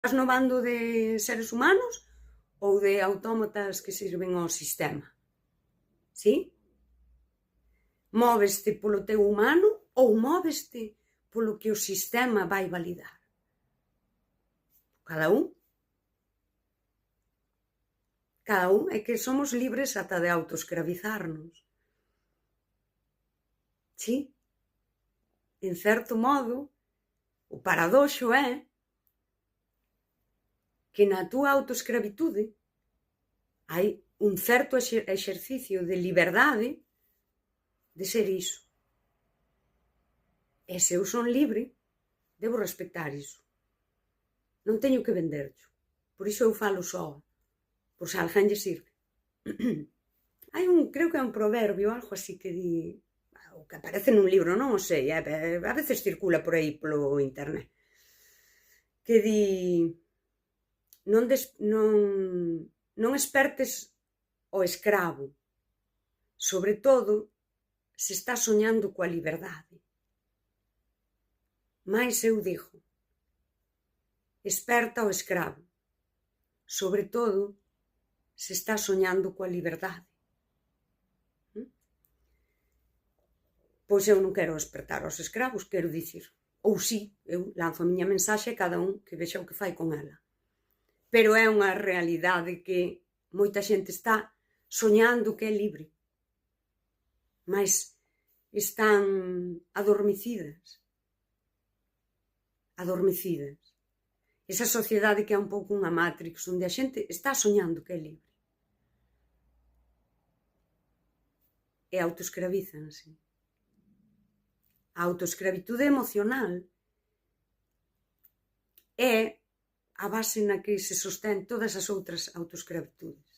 Estás no bando de seres humanos ou de autómatas que sirven ao sistema? Si? Móveste polo teu humano ou móveste polo que o sistema vai validar? Cada un. Cada un. É que somos libres ata de autoescravizarnos. Si? En certo modo, o paradoxo é que na túa autoescravitude hai un certo exercicio de liberdade de ser iso. E se eu son libre, debo respetar iso. Non teño que venderlo. Por iso eu falo só, por se a alguén lle sirve. Hai creo que é un proverbio, algo así que di, o que aparece nun libro, non o sei, a veces circula por aí polo internet, que di, non espertes o escravo, sobre todo se está soñando coa liberdade. Mais eu digo, esperta o escravo, sobre todo se está soñando coa liberdade. Pois eu non quero despertar aos escravos, quero dicir, ou si, eu lanzo a miña mensaxe a cada un que vexa o que fai con ela. Pero é unha realidade que moita xente está soñando que é libre, mas están adormecidas. Esa sociedade que é un pouco unha Matrix, onde a xente está soñando que é libre. E autoescravízanse. A autoescravitude emocional é a base na que se sostén todas as outras autoescravitudes.